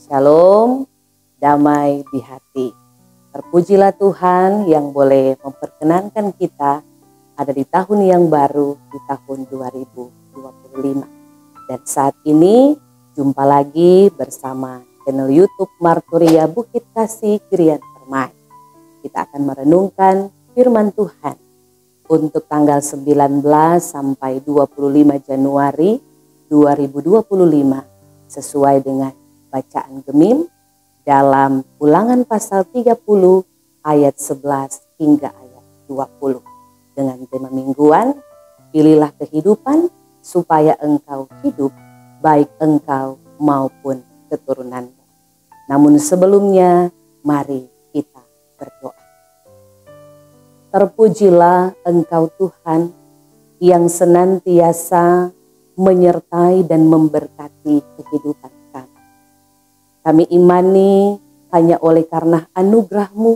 Shalom, damai di hati. Terpujilah Tuhan yang boleh memperkenankan kita ada di tahun yang baru, di tahun 2025. Dan saat ini jumpa lagi bersama channel YouTube Marturia Bukit Kasih Krian Permai. Kita akan merenungkan firman Tuhan untuk tanggal 19 sampai 25 Januari 2025 sesuai dengan bacaan Gemim dalam Ulangan pasal 30 ayat 11 hingga ayat 20 dengan tema mingguan, pilihlah kehidupan supaya engkau hidup, baik engkau maupun keturunanmu. Namun sebelumnya mari kita berdoa. Terpujilah engkau Tuhan yang senantiasa menyertai dan memberkati kehidupan kami. Kami imani hanya oleh karena anugerah-Mu,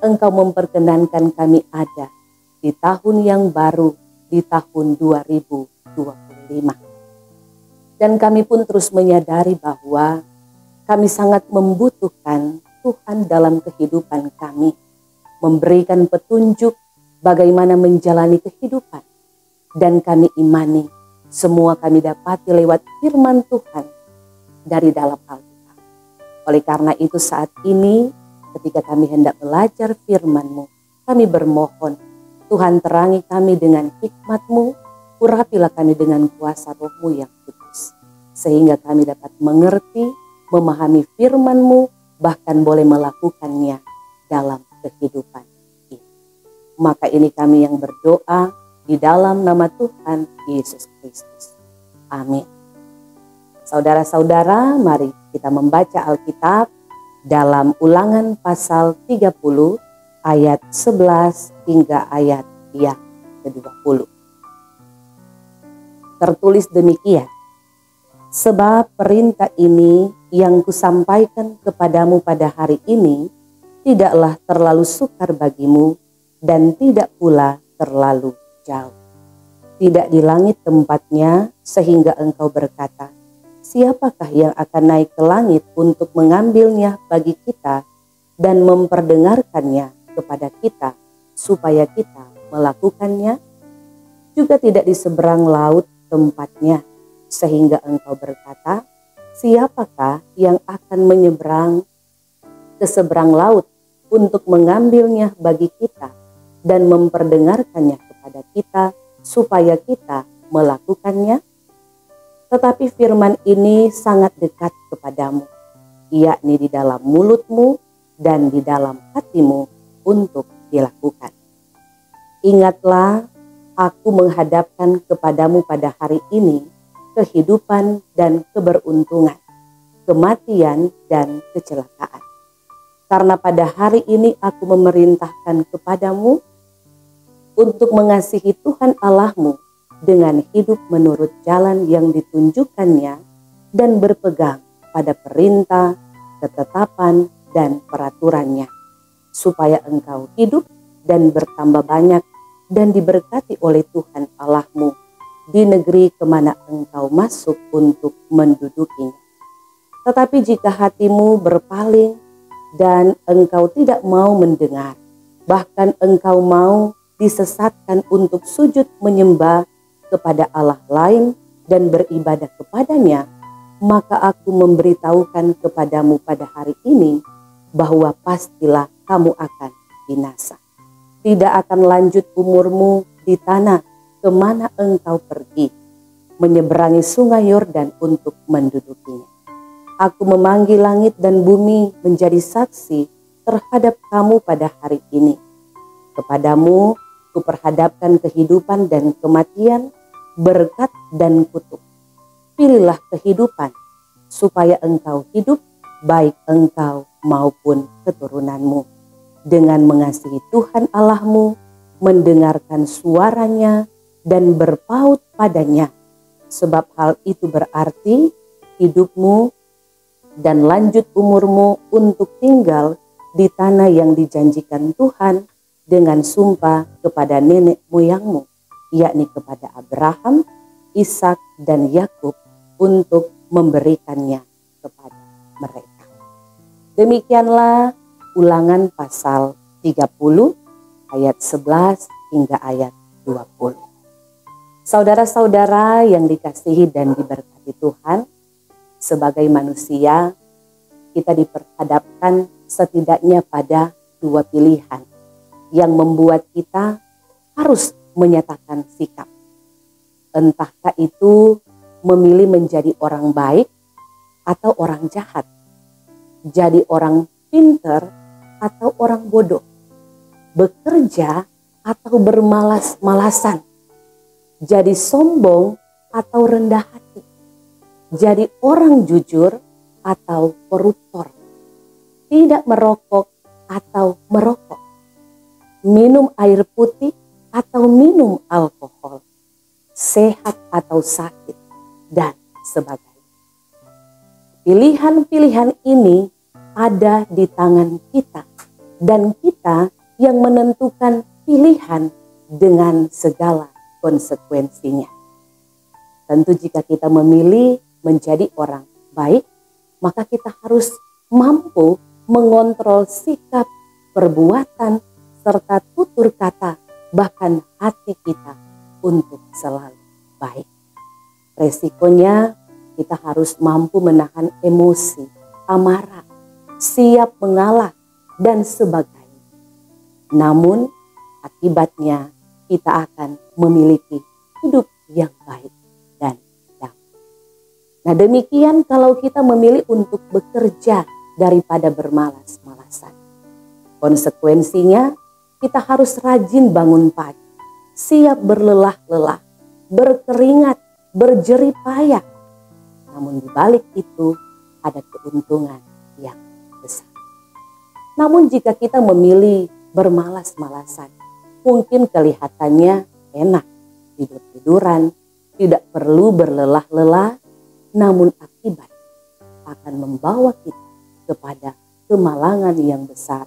Engkau memperkenankan kami ada di tahun yang baru, di tahun 2025. Dan kami pun terus menyadari bahwa kami sangat membutuhkan Tuhan dalam kehidupan kami, memberikan petunjuk bagaimana menjalani kehidupan. Dan kami imani semua kami dapati lewat firman Tuhan dari dalam Alkitab. Oleh karena itu saat ini ketika kami hendak belajar firman-Mu, kami bermohon Tuhan terangi kami dengan hikmat-Mu, urapilah kami dengan kuasa Roh-Mu yang kudus. Sehingga kami dapat mengerti, memahami firman-Mu, bahkan boleh melakukannya dalam kehidupan ini. Maka ini kami yang berdoa di dalam nama Tuhan Yesus Kristus. Amin. Saudara-saudara, mari kita membaca Alkitab dalam Ulangan pasal 30 ayat 11 hingga ayat yang ke-20. Tertulis demikian, sebab perintah ini yang kusampaikan kepadamu pada hari ini tidaklah terlalu sukar bagimu dan tidak pula terlalu jauh. Tidak di langit tempatnya sehingga engkau berkata, siapakah yang akan naik ke langit untuk mengambilnya bagi kita dan memperdengarkannya kepada kita supaya kita melakukannya? Juga tidak di seberang laut tempatnya sehingga engkau berkata, siapakah yang akan menyeberang ke seberang laut untuk mengambilnya bagi kita dan memperdengarkannya kepada kita supaya kita melakukannya? Tetapi firman ini sangat dekat kepadamu, yakni di dalam mulutmu dan di dalam hatimu untuk dilakukan. Ingatlah, aku menghadapkan kepadamu pada hari ini kehidupan dan keberuntungan, kematian dan kecelakaan. Karena pada hari ini aku memerintahkan kepadamu untuk mengasihi Tuhan Allahmu dengan hidup menurut jalan yang ditunjukkannya dan berpegang pada perintah, ketetapan, dan peraturannya, supaya engkau hidup dan bertambah banyak dan diberkati oleh Tuhan Allahmu di negeri kemana engkau masuk untuk mendudukinya. Tetapi jika hatimu berpaling dan engkau tidak mau mendengar, bahkan engkau mau disesatkan untuk sujud menyembah kepada Allah lain dan beribadah kepadanya, maka aku memberitahukan kepadamu pada hari ini bahwa pastilah kamu akan binasa. Tidak akan lanjut umurmu di tanah kemana engkau pergi, menyeberangi sungai Yordan untuk mendudukinya. Aku memanggil langit dan bumi menjadi saksi terhadap kamu pada hari ini. Kepadamu kuperhadapkan kehidupan dan kematian, berkat dan kutuk. Pilihlah kehidupan supaya engkau hidup, baik engkau maupun keturunanmu, dengan mengasihi Tuhan Allahmu, mendengarkan suaranya dan berpaut padanya. Sebab hal itu berarti hidupmu dan lanjut umurmu untuk tinggal di tanah yang dijanjikan Tuhan dengan sumpah kepada nenek moyangmu, yakni kepada Abraham, Ishak, dan Yakub untuk memberikannya kepada mereka. Demikianlah Ulangan pasal 30 ayat 11 hingga ayat 20. Saudara-saudara yang dikasihi dan diberkati Tuhan, sebagai manusia kita diperhadapkan setidaknya pada dua pilihan yang membuat kita harus menyatakan sikap. Entahkah itu memilih menjadi orang baik atau orang jahat, jadi orang pinter atau orang bodoh, bekerja atau bermalas-malasan, jadi sombong atau rendah hati, jadi orang jujur atau koruptor, tidak merokok atau merokok, minum air putih atau minum alkohol, sehat atau sakit, dan sebagainya. Pilihan-pilihan ini ada di tangan kita, dan kita yang menentukan pilihan dengan segala konsekuensinya. Tentu jika kita memilih menjadi orang baik, maka kita harus mampu mengontrol sikap, perbuatan, serta tutur kata, bahkan hati kita untuk selalu baik. Resikonya kita harus mampu menahan emosi, amarah, siap mengalah, dan sebagainya. Namun akibatnya kita akan memiliki hidup yang baik dan damai. Nah, demikian kalau kita memilih untuk bekerja daripada bermalas-malasan. Konsekuensinya kita harus rajin bangun pagi, siap berlelah-lelah, berkeringat, berjerih payah. Namun di balik itu ada keuntungan yang besar. Namun jika kita memilih bermalas-malasan, mungkin kelihatannya enak, tidur-tiduran, tidak perlu berlelah-lelah, namun akibat akan membawa kita kepada kemalangan yang besar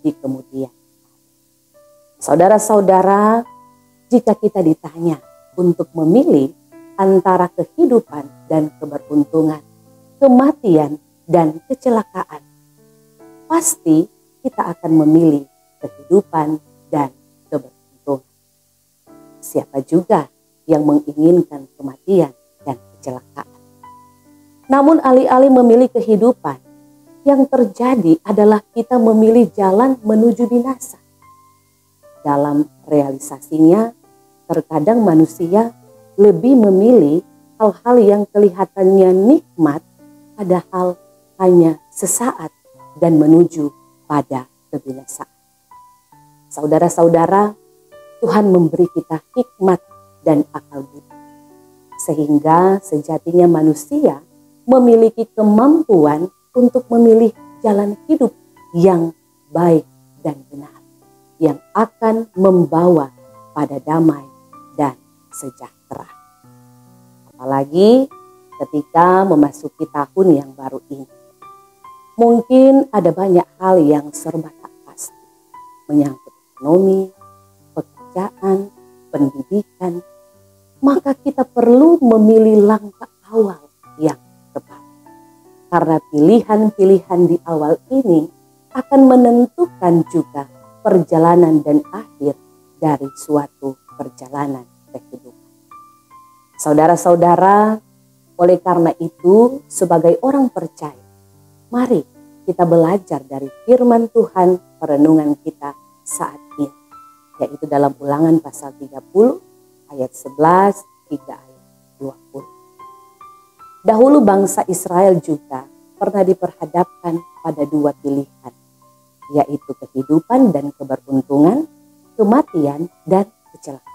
di kemudian hari. Saudara-saudara, jika kita ditanya untuk memilih antara kehidupan dan keberuntungan, kematian dan kecelakaan, pasti kita akan memilih kehidupan dan keberuntungan. Siapa juga yang menginginkan kematian dan kecelakaan? Namun alih-alih memilih kehidupan, yang terjadi adalah kita memilih jalan menuju binasa. Dalam realisasinya, terkadang manusia lebih memilih hal-hal yang kelihatannya nikmat, padahal hanya sesaat dan menuju pada kebinasaan. Saudara-saudara, Tuhan memberi kita hikmat dan akal budi, sehingga sejatinya manusia memiliki kemampuan untuk memilih jalan hidup yang baik dan benar, yang akan membawa pada damai dan sejahtera. Apalagi ketika memasuki tahun yang baru ini. Mungkin ada banyak hal yang serba tak pasti, menyangkut ekonomi, pekerjaan, pendidikan. Maka kita perlu memilih langkah awal yang tepat. Karena pilihan-pilihan di awal ini akan menentukan juga perjalanan dan akhir dari suatu perjalanan kehidupan. Saudara-saudara, oleh karena itu sebagai orang percaya, mari kita belajar dari firman Tuhan perenungan kita saat ini, yaitu dalam Ulangan pasal 30 ayat 11 hingga ayat 20. Dahulu bangsa Israel juga pernah diperhadapkan pada dua pilihan, yaitu kehidupan dan keberuntungan, kematian dan kecelakaan.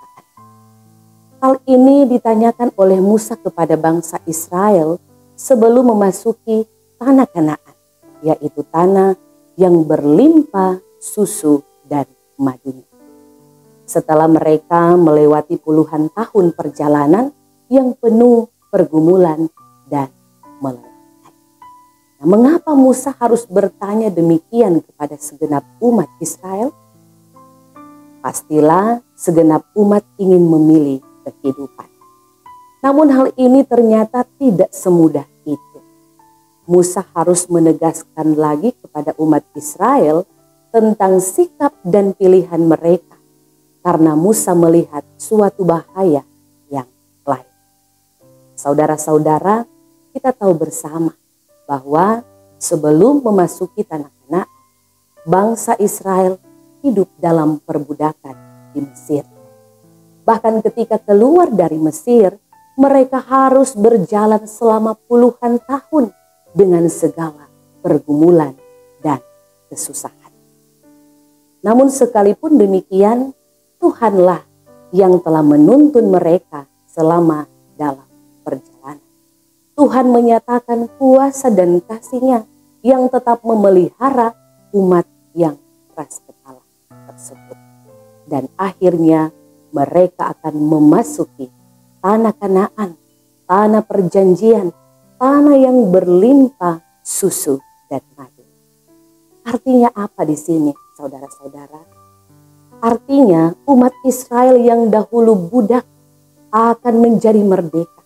Hal ini ditanyakan oleh Musa kepada bangsa Israel sebelum memasuki tanah Kanaan, yaitu tanah yang berlimpah susu dan madunya. Setelah mereka melewati puluhan tahun perjalanan yang penuh pergumulan dan melelahkan. Nah, mengapa Musa harus bertanya demikian kepada segenap umat Israel? Pastilah segenap umat ingin memilih kehidupan. Namun hal ini ternyata tidak semudah itu. Musa harus menegaskan lagi kepada umat Israel tentang sikap dan pilihan mereka, karena Musa melihat suatu bahaya yang lain. Saudara-saudara, kita tahu bersama bahwa sebelum memasuki tanah Kanaan, bangsa Israel hidup dalam perbudakan di Mesir. Bahkan ketika keluar dari Mesir, mereka harus berjalan selama puluhan tahun dengan segala pergumulan dan kesusahan. Namun sekalipun demikian, Tuhanlah yang telah menuntun mereka selama dalam perjalanan. Tuhan menyatakan kuasa dan kasih-Nya yang tetap memelihara umat yang keras kepala tersebut. Dan akhirnya mereka akan memasuki tanah Kanaan, tanah perjanjian, tanah yang berlimpah susu dan madu. Artinya apa di sini, saudara-saudara? Artinya umat Israel yang dahulu budak akan menjadi merdeka.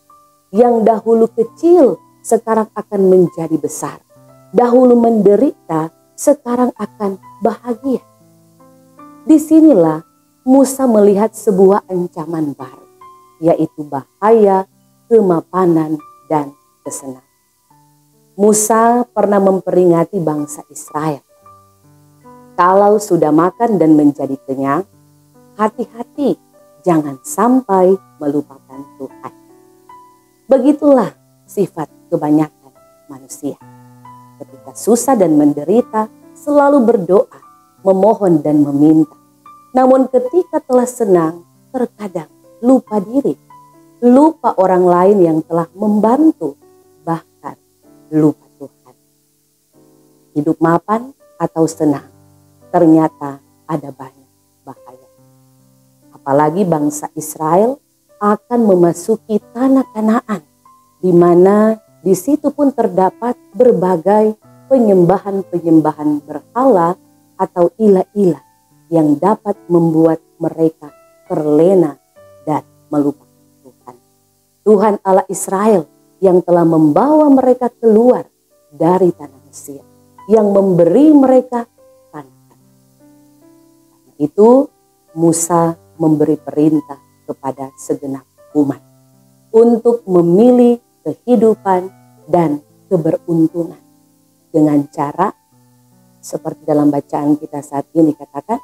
Yang dahulu kecil sekarang akan menjadi besar. Dahulu menderita sekarang akan bahagia. Disinilah Musa melihat sebuah ancaman baru, yaitu bahaya, kemapanan, dan kesenangan. Musa pernah memperingati bangsa Israel. Kalau sudah makan dan menjadi kenyang, hati-hati jangan sampai melupakan Tuhan. Begitulah sifat kebanyakan manusia. Ketika susah dan menderita, selalu berdoa, memohon dan meminta. Namun ketika telah senang, terkadang lupa diri, lupa orang lain yang telah membantu, bahkan lupa Tuhan. Hidup mapan atau senang, ternyata ada banyak bahaya. Apalagi bangsa Israel akan memasuki tanah Kanaan, di mana di situ pun terdapat berbagai penyembahan-penyembahan berhala atau ilah-ilah yang dapat membuat mereka terlena dan melupakan Tuhan. Tuhan Allah Israel yang telah membawa mereka keluar dari tanah Mesir, yang memberi mereka itu. Musa memberi perintah kepada segenap umat untuk memilih kehidupan dan keberuntungan dengan cara seperti dalam bacaan kita saat ini katakan,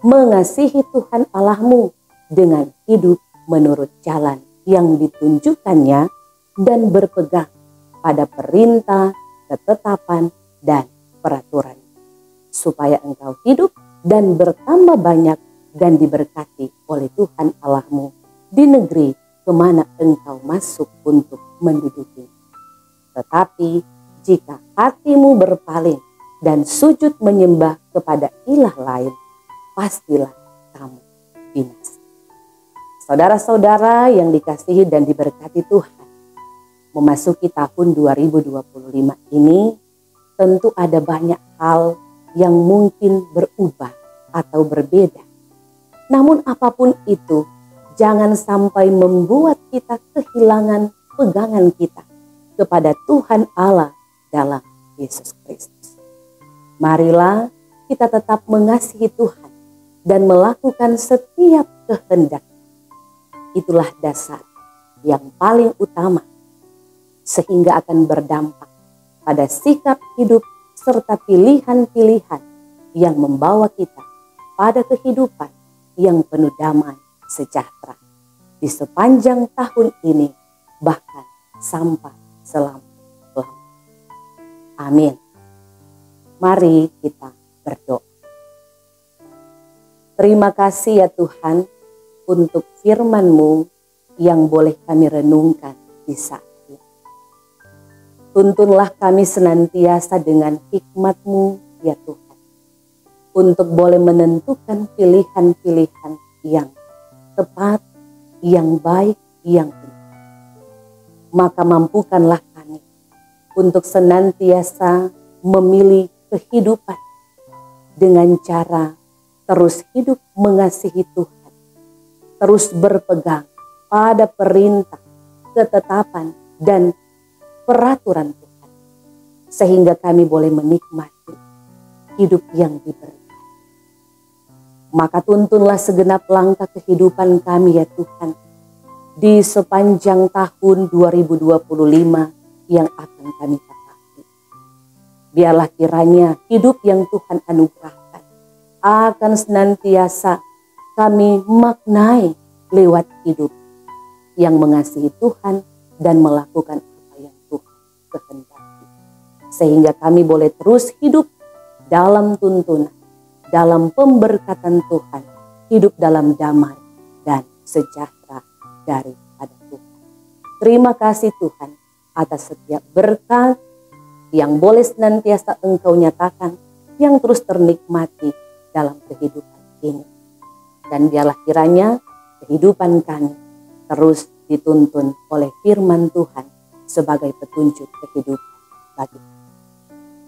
mengasihi Tuhan Allahmu dengan hidup menurut jalan yang ditunjukkannya dan berpegang pada perintah, ketetapan, dan peraturan, supaya engkau hidup dan bertambah banyak dan diberkati oleh Tuhan Allahmu di negeri kemana engkau masuk untuk menduduki. Tetapi jika hatimu berpaling dan sujud menyembah kepada ilah lain, pastilah kamu binasa. Saudara-saudara yang dikasihi dan diberkati Tuhan, memasuki tahun 2025 ini tentu ada banyak hal yang mungkin berubah atau berbeda. Namun apapun itu, jangan sampai membuat kita kehilangan pegangan kita kepada Tuhan Allah dalam Yesus Kristus. Marilah kita tetap mengasihi Tuhan dan melakukan setiap kehendak. Itulah dasar yang paling utama, sehingga akan berdampak pada sikap hidup serta pilihan-pilihan yang membawa kita pada kehidupan yang penuh damai sejahtera di sepanjang tahun ini, bahkan sampai selama-lamanya. Amin. Mari kita berdoa. Terima kasih ya Tuhan untuk firman-Mu yang boleh kami renungkan di saat ini. Tuntunlah kami senantiasa dengan hikmat-Mu ya Tuhan, untuk boleh menentukan pilihan-pilihan yang tepat, yang baik, yang benar. Maka mampukanlah kami untuk senantiasa memilih kehidupan dengan cara terus hidup mengasihi Tuhan, terus berpegang pada perintah, ketetapan, dan peraturan Tuhan, sehingga kami boleh menikmati hidup yang diberkati. Maka tuntunlah segenap langkah kehidupan kami ya Tuhan, di sepanjang tahun 2025 yang akan kami lalui. Biarlah kiranya hidup yang Tuhan anugerahkan akan senantiasa kami maknai lewat hidup yang mengasihi Tuhan dan melakukan apa yang Tuhan kehendaki. Sehingga kami boleh terus hidup dalam tuntunan, dalam pemberkatan Tuhan, hidup dalam damai dan sejahtera daripada Tuhan. Terima kasih Tuhan atas setiap berkat yang boleh senantiasa Engkau nyatakan, yang terus ternikmati dalam kehidupan ini. Dan biarlah kiranya kehidupan kami terus dituntun oleh firman Tuhan sebagai petunjuk kehidupan bagi kami.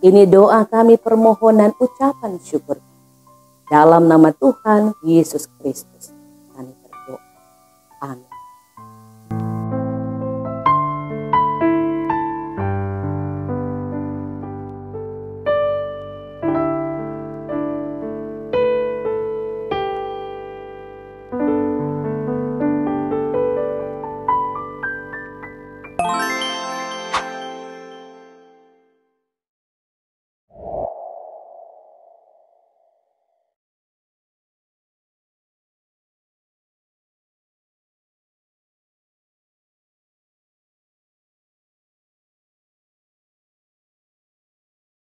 Ini doa kami, permohonan, ucapan syukur. Dalam nama Tuhan Yesus Kristus kami berdoa. Amin.